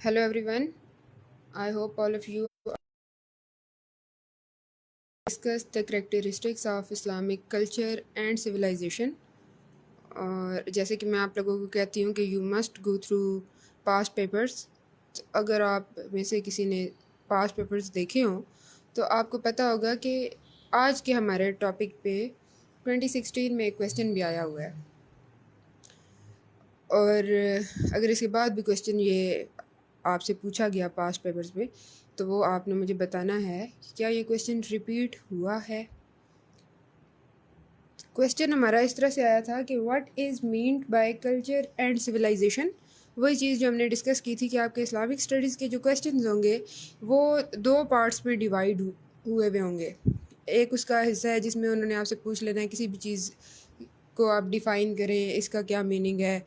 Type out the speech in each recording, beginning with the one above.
Hello everyone. I hope all of you discuss the characteristics of Islamic culture and civilization. और जैसे कि मैं आप लोगों को कहती हूँ कि you must go through past papers. अगर आप में से किसी ने पास्ट पेपर्स देखे हों तो आपको पता होगा कि आज के हमारे टॉपिक पे 2016 में एक क्वेश्चन भी आया हुआ है। और अगर इसके बाद भी क्वेश्चन ये आपसे पूछा गया पास्ट पेपर्स में तो वो आपने मुझे बताना है कि क्या ये क्वेश्चन रिपीट हुआ है। क्वेश्चन हमारा इस तरह से आया था कि what is meant by culture and civilisation. वही चीज़ जो हमने डिस्कस की थी कि आपके इस्लामिक स्टडीज़ के जो क्वेश्चन होंगे वो दो पार्ट्स में डिवाइड हुए हुए होंगे। एक उसका हिस्सा है जिसमें उन्होंने आपसे पूछ लेना है किसी भी चीज़ को आप डिफ़ाइन करें, इसका क्या मीनिंग है।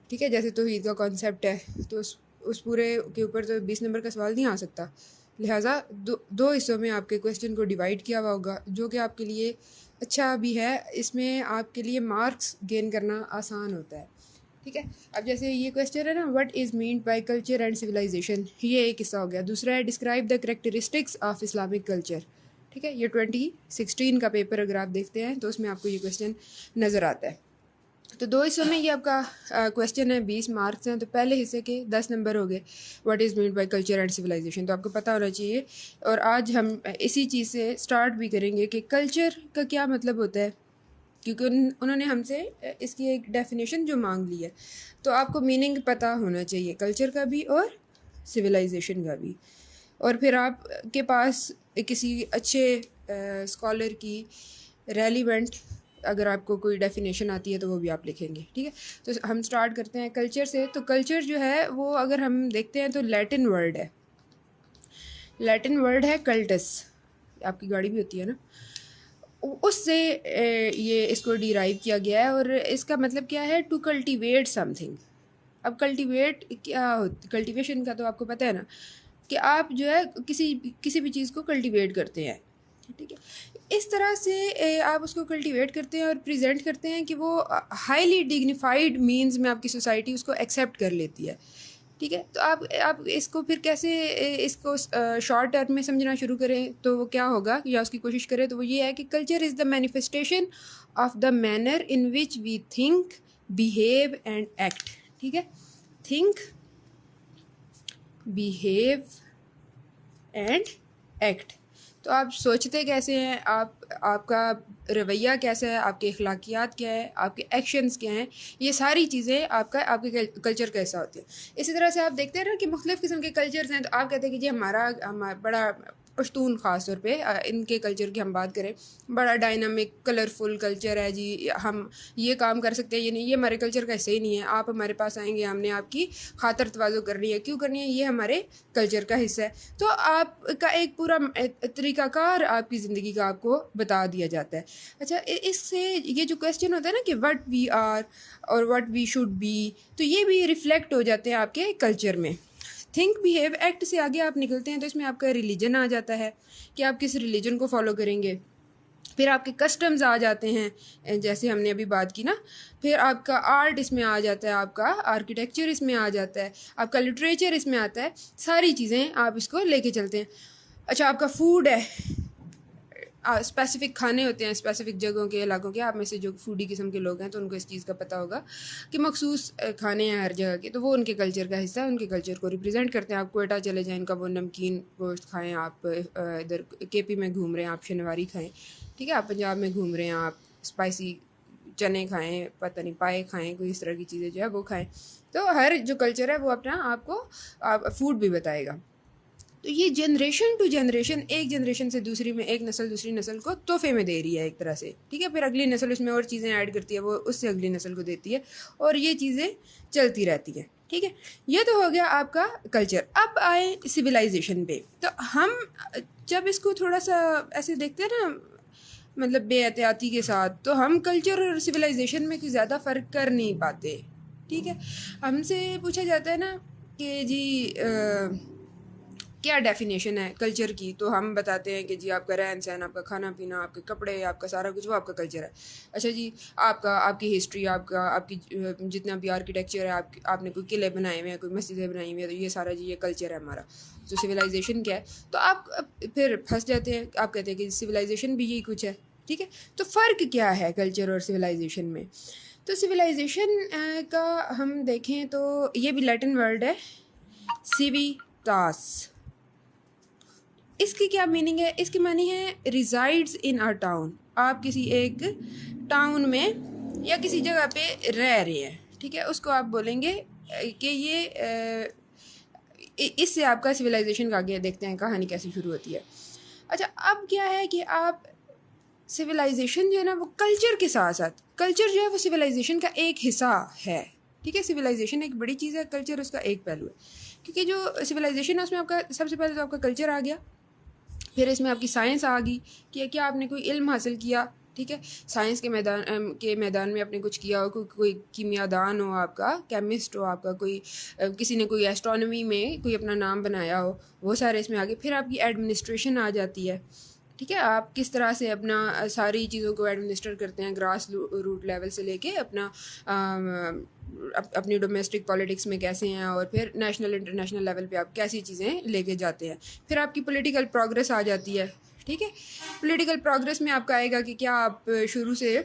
ठीक है, जैसे तौहीद का कॉन्सेप्ट है तो उस पूरे के ऊपर तो 20 नंबर का सवाल नहीं आ सकता। लिहाजा दो हिस्सों में आपके क्वेश्चन को डिवाइड किया हुआ होगा, जो कि आपके लिए अच्छा भी है। इसमें आपके लिए मार्क्स गेन करना आसान होता है। ठीक है, अब जैसे ये क्वेश्चन है ना, what is meant by culture and civilisation, ये एक हिस्सा हो गया। दूसरा है describe the characteristics of Islamic culture. ठीक है, ये 2016 का पेपर अगर आप देखते हैं तो उसमें आपको ये क्वेश्चन नज़र आता है। तो दो हिस्सों में ये आपका क्वेश्चन है, 20 मार्क्स हैं। तो पहले हिस्से के 10 नंबर हो गए, what is meant by culture and civilisation, तो आपको पता होना चाहिए। और आज हम इसी चीज़ से स्टार्ट भी करेंगे कि कल्चर का क्या मतलब होता है, क्योंकि उन्होंने हमसे इसकी एक डेफिनेशन जो मांग ली है। तो आपको मीनिंग पता होना चाहिए कल्चर का भी और सिविलाइजेशन का भी। और फिर आपके पास किसी अच्छे स्कॉलर की रेलिवेंट अगर आपको कोई डेफिनेशन आती है तो वो भी आप लिखेंगे। ठीक है, तो हम स्टार्ट करते हैं कल्चर से। तो कल्चर जो है वो अगर हम देखते हैं तो लैटिन वर्ड है। लैटिन वर्ड है कल्टस, आपकी गाड़ी भी होती है ना, उससे ये इसको डिराइव किया गया है। और इसका मतलब क्या है, टू कल्टीवेट समथिंग। अब कल्टीवेट क्या होती, कल्टीवेशन का तो आपको पता है ना कि आप जो है किसी किसी भी चीज़ को कल्टीवेट करते हैं। ठीक है, इस तरह से आप उसको कल्टीवेट करते हैं और प्रेजेंट करते हैं कि वो हाईली डिग्निफाइड मीन्स में आपकी सोसाइटी उसको एक्सेप्ट कर लेती है। ठीक है, तो आप इसको फिर कैसे इसको शॉर्ट टर्म में समझना शुरू करें तो वो क्या होगा, या उसकी कोशिश करें तो वो ये है कि culture is the manifestation of the manner in which we think, behave and act. ठीक है, थिंक, बिहेव एंड एक्ट। तो आप सोचते कैसे हैं, आपका रवैया कैसा है, आपके अखलाकियात क्या है, आपके एक्शंस क्या हैं, ये सारी चीज़ें आपके कल्चर कैसा होती है। इसी तरह से आप देखते हैं ना कि मुख्तलिफ़ किस्म के कल्चर्स हैं। तो आप कहते हैं कि जी हमारा बड़ा पश्तून ख़ास तौर पे इनके कल्चर की हम बात करें, बड़ा डायनामिक कलरफुल कल्चर है जी, हम ये काम कर सकते हैं, ये नहीं, ये हमारे कल्चर का हिस्सा ही नहीं है। आप हमारे पास आएंगे, हमने आपकी खातर तवाज़ो करनी है, क्यों करनी है, ये हमारे कल्चर का हिस्सा है। तो आपका एक पूरा तरीक़ाकार आपकी ज़िंदगी का आपको बता दिया जाता है। अच्छा, इससे ये जो क्वेश्चन होता है ना कि व्हाट वी आर और व्हाट वी शुड बी, तो ये भी रिफ्लेक्ट हो जाते हैं आपके कल्चर में। थिंक, बिहेव, एक्ट से आगे आप निकलते हैं तो इसमें आपका रिलीजन आ जाता है कि आप किस रिलीजन को फॉलो करेंगे। फिर आपके कस्टम्स आ जाते हैं, जैसे हमने अभी बात की ना। फिर आपका आर्ट इसमें आ जाता है, आपका आर्किटेक्चर इसमें आ जाता है, आपका लिटरेचर इसमें आता है। सारी चीज़ें आप इसको लेके चलते हैं। अच्छा, आपका फूड है, स्पेसिफ़िक खाने होते हैं स्पेसिफ़िक जगहों के, इलाकों के। आप में से जो फूडी किस्म के लोग हैं तो उनको इस चीज़ का पता होगा कि मखसूस खाने हैं हर जगह के, तो वो उनके कल्चर का हिस्सा है, उनके कल्चर को रिप्रेजेंट करते हैं। आप कोयटा चले जाएँ, इनका वो नमकीन गोश्त खाएँ, आप इधर केपी में घूम रहे हैं, आप शनिवारी खाएँ। ठीक है, आप पंजाब में घूम रहे हैं, आप स्पाइसी चने खाएँ, पता नहीं पाए खाएँ, कोई इस तरह की चीज़ें जो है वो खाएँ। तो हर जो कल्चर है वो अपना आपको फूड भी बताएगा। तो ये जनरेशन टू जनरेशन, एक जनरेशन से दूसरी में, एक नस्ल दूसरी नस्ल को तोहफे में दे रही है एक तरह से। ठीक है, फिर अगली नस्ल उसमें और चीज़ें ऐड करती है, वो उससे अगली नस्ल को देती है, और ये चीज़ें चलती रहती हैं। ठीक है, ये तो हो गया आपका कल्चर। अब आए सिविलाइजेशन पे। तो हम जब इसको थोड़ा सा ऐसे देखते हैं ना, मतलब बेहतियाती के साथ, तो हम कल्चर और सिविलाइजेशन में कोई ज़्यादा फ़र्क कर नहीं पाते। ठीक है, हमसे पूछा जाता है ना कि जी क्या डेफिनेशन है कल्चर की, तो हम बताते हैं कि जी आपका रहन सहन, आपका खाना पीना, आपके कपड़े, आपका सारा कुछ वो आपका कल्चर है। अच्छा जी, आपकी हिस्ट्री, आपकी जितना भी आर्किटेक्चर है, आपने कोई किले बनाए हुए हैं, कोई मस्जिदें बनाई हुई हैं, तो ये सारा जी ये कल्चर है हमारा। तो सिविलाइजेशन क्या है, तो आप फिर फंस जाते हैं, आप कहते हैं कि सिविलाइजेशन भी यही कुछ है। ठीक है, तो फ़र्क क्या है कल्चर और सिविलाइजेशन में? तो सिविलाइजेशन का हम देखें तो ये भी लैटिन वर्ड है, सिवितास। इसकी क्या मीनिंग है? इसकी मानी है रिजाइड्स इन अ टाउन। आप किसी एक टाउन में या किसी जगह पे रह रहे हैं, ठीक है, उसको आप बोलेंगे कि ये इससे आपका सिविलाइजेशन का आगे देखते हैं कहानी कैसे शुरू होती है। अच्छा, अब क्या है कि आप सिविलाइजेशन जो है ना वो कल्चर के साथ साथ, कल्चर जो है वो सिविलाइजेशन का एक हिस्सा है। ठीक है, सिविलाइजेशन एक बड़ी चीज़ है, कल्चर उसका एक पहलू है। क्योंकि जो सिविलाइजेशन है उसमें आपका सबसे पहले तो आपका कल्चर आ गया, फिर इसमें आपकी साइंस आ गई कि क्या आपने कोई इल्म हासिल किया। ठीक है, साइंस के मैदान में आपने कुछ किया हो, कोई कीमियादान हो, आपका केमिस्ट हो, आपका कोई किसी ने कोई एस्ट्रोनॉमी में कोई अपना नाम बनाया हो, वो सारे इसमें आ गए। फिर आपकी एडमिनिस्ट्रेशन आ जाती है। ठीक है, आप किस तरह से अपना सारी चीज़ों को एडमिनिस्टर करते हैं, ग्रास रूट लेवल से लेके अपना अपनी डोमेस्टिक पॉलिटिक्स में कैसे हैं, और फिर नेशनल इंटरनेशनल लेवल पे आप कैसी चीज़ें लेके जाते हैं। फिर आपकी पॉलिटिकल प्रोग्रेस आ जाती है। ठीक है, पॉलिटिकल प्रोग्रेस में आपका आएगा कि क्या आप शुरू से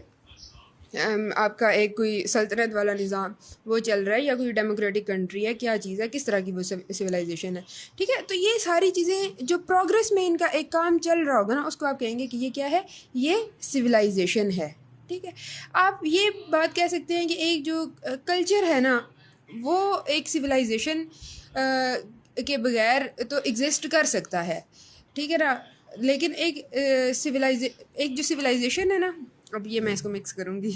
आपका एक कोई सल्तनत वाला निज़ाम वो चल रहा है, या कोई डेमोक्रेटिक कंट्री है, क्या चीज़ है, किस तरह की वो सिविलाइजेशन है। ठीक है, तो ये सारी चीज़ें जो प्रोग्रेस में इनका एक काम चल रहा होगा ना, उसको आप कहेंगे कि ये क्या है, ये सिविलाइजेशन है। ठीक है, आप ये बात कह सकते हैं कि एक जो कल्चर है ना वो एक सिविलाइजेशन के बगैर तो एग्जिस्ट कर सकता है। ठीक है ना, लेकिन एक जो सिविलाइजेशन है ना, अब ये मैं इसको मिक्स करूँगी,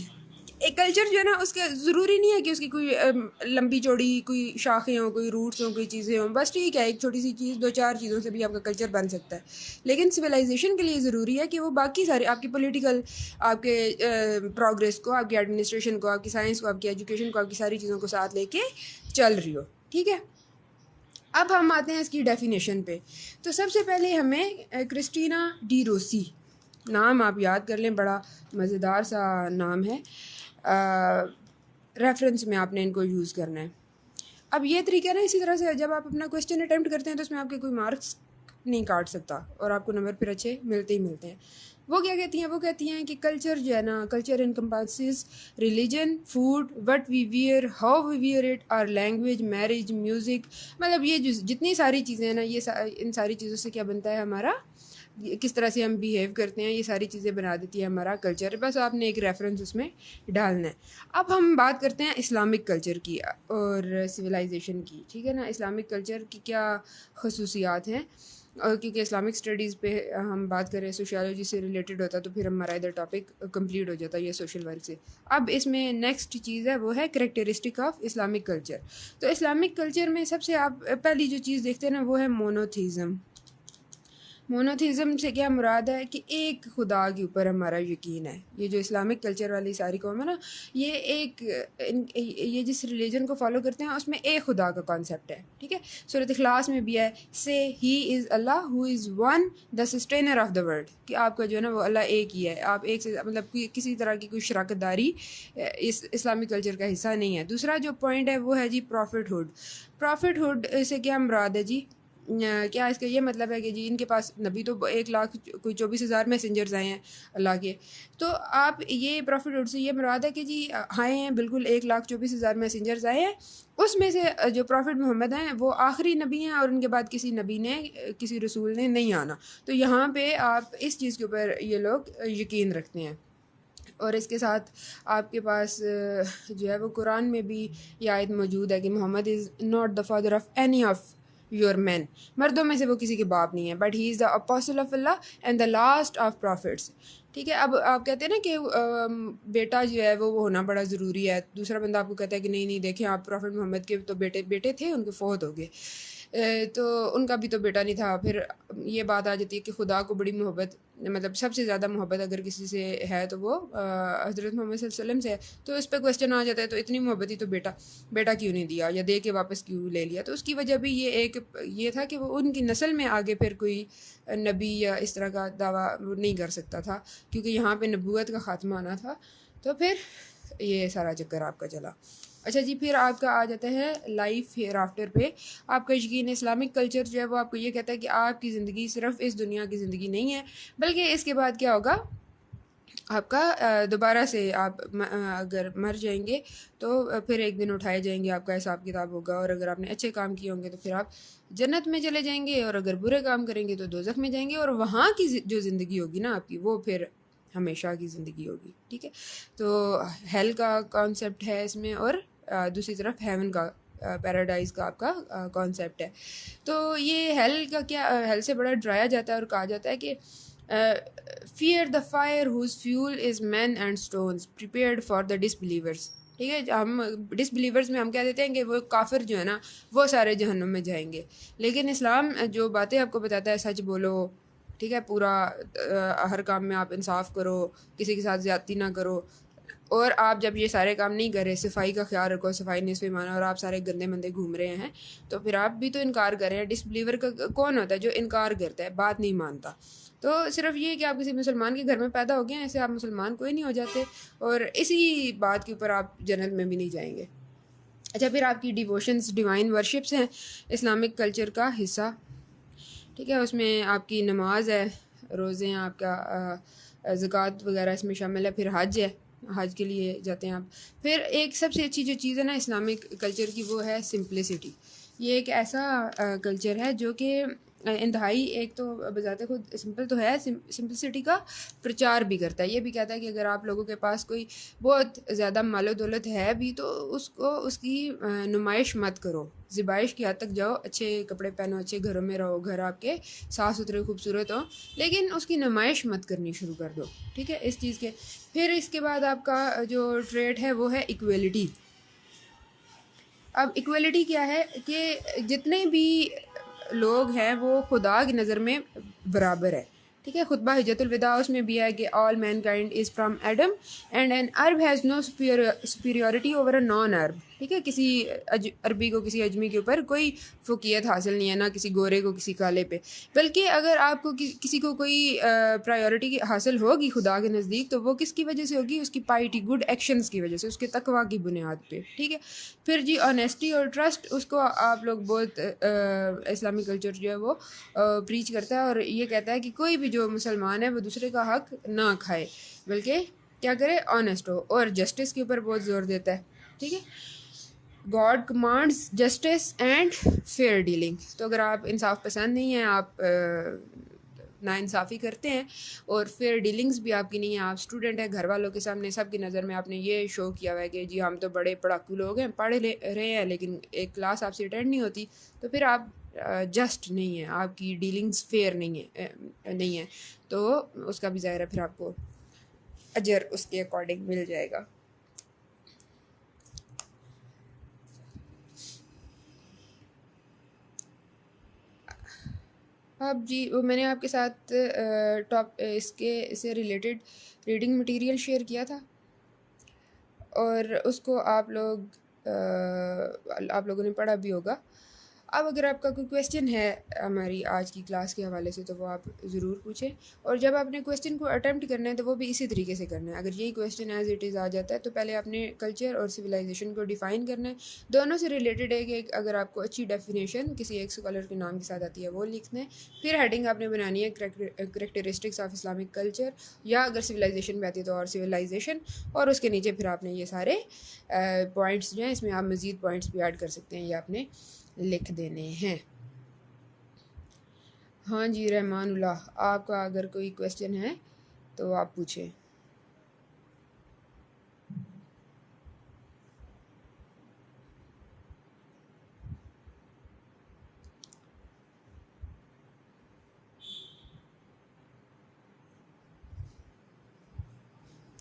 एक कल्चर जो है ना उसका ज़रूरी नहीं है कि उसकी कोई लंबी चौड़ी कोई शाखें हों, कोई रूट्स हों, कोई चीज़ें हों, बस ठीक है, एक छोटी सी चीज़, 2-4 चीज़ों से भी आपका कल्चर बन सकता है। लेकिन सिविलाइजेशन के लिए ज़रूरी है कि वो बाकी सारे आपकी पॉलिटिकल, आपके प्रोग्रेस को, आपकी एडमिनिस्ट्रेशन को, आपकी साइंस को, आपकी एजुकेशन को, आपकी सारी चीज़ों को साथ लेके चल रही हो। ठीक है, अब हम आते हैं इसकी डेफिनेशन पे। तो सबसे पहले हमें क्रिस्टीना डी रोसी, नाम आप याद कर लें, बड़ा मज़ेदार सा नाम है, रेफरेंस में आपने इनको यूज़ करना है। अब ये तरीका ना, इसी तरह से जब आप अपना क्वेश्चन अटैम्प्ट करते हैं तो उसमें आपके कोई मार्क्स नहीं काट सकता और आपको नंबर फिर अच्छे मिलते ही मिलते हैं। वो क्या कहती हैं, वो कहती हैं कि कल्चर जो है ना, culture encompasses religion, food, what we wear, how we wear it, our language, marriage, music, मतलब ये जो जितनी सारी चीज़ें हैं ना, इन सारी चीज़ों से क्या बनता है हमारा, किस तरह से हम बिहेव करते हैं, ये सारी चीज़ें बना देती है हमारा कल्चर। बस आपने एक रेफरेंस उसमें डालना है। अब हम बात करते हैं इस्लामिक कल्चर की और सिविलाइजेशन की। ठीक है ना, इस्लामिक कल्चर की क्या खसूसियात हैं, और क्योंकि इस्लामिक स्टडीज़ पे हम बात करें, सोशियोलॉजी से रिलेटेड होता, तो फिर हमारा इधर टॉपिक कंप्लीट हो जाता है ये सोशल वर्क से। अब इसमें नेक्स्ट चीज़ है वो है करेक्टरिस्टिक ऑफ इस्लामिक कल्चर। तो इस्लामिक कल्चर में सबसे आप पहली जो चीज़ देखते हैं ना वो है मोनोथीज़म। मोनोथीज़म से क्या मुराद है कि एक खुदा के ऊपर हमारा यकीन है। ये जो इस्लामिक कल्चर वाली सारी कौम है ना, ये जिस रिलीजन को फॉलो करते हैं उसमें एक खुदा का कॉन्सेप्ट है। ठीक है, सूरत इखलास में भी है, से he is Allah who is one the sustainer of the world, कि आपका जो है ना वो अल्लाह एक ही है। आप एक से मतलब किसी तरह की कोई शराकतदारी इस इस्लामिक कल्चर का हिस्सा नहीं है। दूसरा जो पॉइंट है वो है जी प्रॉफिटहुड। प्रॉफिटहुड से क्या मुराद है जी, क्या इसका ये मतलब है कि जी इनके पास नबी तो 1 लाख कोई 24,000 मैसेंजर्स आए हैं अल्लाह के, तो आप ये प्रॉफिटहुड से ये मुराद है कि जी आए हैं बिल्कुल 1,24,000 मैसेंजर्स आए हैं, उसमें से जो प्रॉफिट मोहम्मद हैं वो आखिरी नबी हैं, और उनके बाद किसी नबी ने, किसी रसूल ने नहीं आना। तो यहाँ पे आप इस चीज़ के ऊपर ये लोग यकीन रखते हैं। और इसके साथ आपके पास जो है वो कुरान में भी ये आयत मौजूद है कि Muhammad is not the father of any of your man, मर्दों में से वो किसी के बाप नहीं है, but he is the apostle of Allah and the last of prophets. ठीक है, अब आप कहते हैं ना कि बेटा जो है वो होना बड़ा ज़रूरी है, दूसरा बंदा आपको कहता है कि नहीं नहीं, देखें आप प्रॉफिट मोहम्मद के तो बेटे थे, उनके फौत हो गए। तो उनका भी तो बेटा नहीं था। फिर ये बात आ जाती है कि खुदा को बड़ी मोहब्बत, मतलब सबसे ज़्यादा मोहब्बत अगर किसी से है तो वो हज़रत मोहम्मद सल्लल्लाहु अलैहि वसल्लम से है। तो इस पर क्वेश्चन आ जाता है, तो इतनी मोहब्बत ही तो बेटा क्यों नहीं दिया या दे के वापस क्यों ले लिया। तो उसकी वजह भी ये था कि वो उनकी नस्ल में आगे फिर कोई नबी या इस तरह का दावा नहीं कर सकता था, क्योंकि यहाँ पे नबूवत का ख़ात्मा आना था। तो फिर ये सारा चक्कर आपका चला। अच्छा जी, फिर आपका आ जाता है लाइफ हेयर आफ्टर पे। आपका यकीन इस्लामिक कल्चर जो है वो आपको ये कहता है कि आपकी ज़िंदगी सिर्फ इस दुनिया की ज़िंदगी नहीं है, बल्कि इसके बाद क्या होगा, आपका दोबारा से आप अगर मर जाएंगे तो फिर एक दिन उठाए जाएंगे, आपका हिसाब किताब होगा। और अगर आपने अच्छे काम किए होंगे तो फिर आप जन्नत में चले जाएंगे, और अगर बुरे काम करेंगे तो दोज़ख में जाएंगे। और वहाँ की जो ज़िंदगी होगी ना आपकी, वो फिर हमेशा की ज़िंदगी होगी। ठीक है, तो हेल का कॉन्सेप्ट है इसमें, और दूसरी तरफ हेवन का, पैराडाइज का आपका कॉन्सेप्ट है। तो ये हेल का क्या, हेल से बड़ा डराया जाता है और कहा जाता है कि fear the fire whose fuel is man and stones prepared for the disbelievers. ठीक है, हम डिसबिलीवर्स में हम कह देते हैं कि वो काफिर जो है ना वो सारे जहन्नुम में जाएंगे, लेकिन इस्लाम जो बातें आपको बताता है, सच बोलो, ठीक है, पूरा हर काम में आप इंसाफ करो, किसी के साथ ज्यादती ना करो, और आप जब ये सारे काम नहीं कर रहे, सफाई का ख्याल रखो, सफाई निस्फ़ ईमान, और आप सारे गंदे मंदे घूम रहे हैं, तो फिर आप भी तो इनकार कर रहे हैं। डिसबिलीवर का कौन होता है? जो इनकार करता है, बात नहीं मानता। तो सिर्फ ये कि आप किसी मुसलमान के घर में पैदा हो गए हैं, ऐसे आप मुसलमान कोई नहीं हो जाते, और इसी बात के ऊपर आप जन्नत में भी नहीं जाएंगे। अच्छा, फिर आपकी डिवोशंस, डिवाइन वर्शिप्स हैं इस्लामिक कल्चर का हिस्सा। ठीक है, उसमें आपकी नमाज है, रोज़े हैं, आपका ज़कात वगैरह इसमें शामिल है, फिर हज है, हज के लिए जाते हैं आप। फिर एक सबसे अच्छी जो चीज़ है ना इस्लामिक कल्चर की, वो है सिंप्लिसिटी। ये एक ऐसा कल्चर है जो कि इंतहाई, एक तो बजाते खुद सिंपल तो है, सिंपलिसिटी का प्रचार भी करता है। ये भी कहता है कि अगर आप लोगों के पास कोई बहुत ज़्यादा मालो दौलत है भी, तो उसको उसकी नुमाइश मत करो, ज़िबाइश की हद तक जाओ, अच्छे कपड़े पहनो, अच्छे घरों में रहो, घर आपके साफ़ सुथरे खूबसूरत हो, लेकिन उसकी नुमाइश मत करनी शुरू कर दो। ठीक है, इस चीज़ के फिर इसके बाद आपका जो ट्रेड है वो है इक्वलिटी। अब इक्वलिटी क्या है कि जितने भी लोग हैं वो खुदा की नज़र में बराबर है। ठीक है, खुतबा हिज्जतुल विदा उसमें भी है कि all mankind is from Adam and an Arab has no superiority over a non Arab. ठीक है, किसी अरबी को किसी अजमी के ऊपर कोई फ़ोकियत हासिल नहीं है, ना किसी गोरे को किसी काले पे। बल्कि अगर आपको किसी को कोई प्रायोरिटी हासिल होगी खुदा के नज़दीक, तो वो किसकी वजह से होगी? उसकी पाइटी, गुड एक्शंस की वजह से, उसके तकवा की बुनियाद पे। ठीक है, फिर जी ऑनेस्टी और ट्रस्ट, उसको आप लोग बहुत इस्लामिक कल्चर जो है वो प्रीच करता है, और ये कहता है कि कोई भी जो मुसलमान है वो दूसरे का हक ना खाए, बल्कि क्या करे, ऑनेस्ट हो, और जस्टिस के ऊपर बहुत ज़ोर देता है। ठीक है, God commands justice and fair dealing. तो अगर आप इंसाफ पसंद नहीं हैं, आप नाइंसाफ़ी करते हैं, और फेयर डीलिंग्स भी आपकी नहीं है, आप स्टूडेंट हैं, घर वालों के सामने सबकी नज़र में आपने ये शो किया हुआ है कि जी हम तो बड़े पढ़ाकू लोग हैं, पढ़ रहे हैं, लेकिन एक क्लास आपसे अटेंड नहीं होती, तो फिर आप जस्ट नहीं है, आपकी डीलिंग्स फेयर नहीं है, तो उसका भी ज़ाहिर है फिर आपको अजर उसके अकॉर्डिंग मिल जाएगा। अब जी, वो मैंने आपके साथ टॉप इसके से रिलेटेड रीडिंग मटेरियल शेयर किया था, और उसको आप लोगों ने पढ़ा भी होगा। अब अगर आपका कोई क्वेश्चन है हमारी आज की क्लास के हवाले से, तो वो आप ज़रूर पूछें, और जब आपने क्वेश्चन को अटैम्प्ट करना है तो वो भी इसी तरीके से करना है। अगर यही क्वेश्चन एज इट इज़ आ जाता है, तो पहले आपने कल्चर और सिविलाइजेशन को डिफ़ाइन करना है। दोनों से रिलेटेड है कि अगर आपको अच्छी डेफिनेशन किसी एक स्कॉलर के नाम के साथ आती है वो लिखना है। फिर हेडिंग आपने बनानी है करेक्टरिस्टिक्स ऑफ इस्लामिक कल्चर, या अगर सिविलाइजेशन में आती है तो और सिविलाइजेशन, और उसके नीचे फिर आपने ये सारे पॉइंट्स जो हैं, इसमें आप मज़ीद पॉइंट्स भी ऐड कर सकते हैं, ये आपने लिख देने हैं। हाँ जी, रहमानुल्लाह, आपका अगर कोई क्वेश्चन है तो आप पूछें।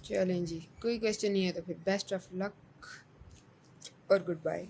चलें जी, कोई क्वेश्चन नहीं है तो फिर बेस्ट ऑफ लक और गुड बाय।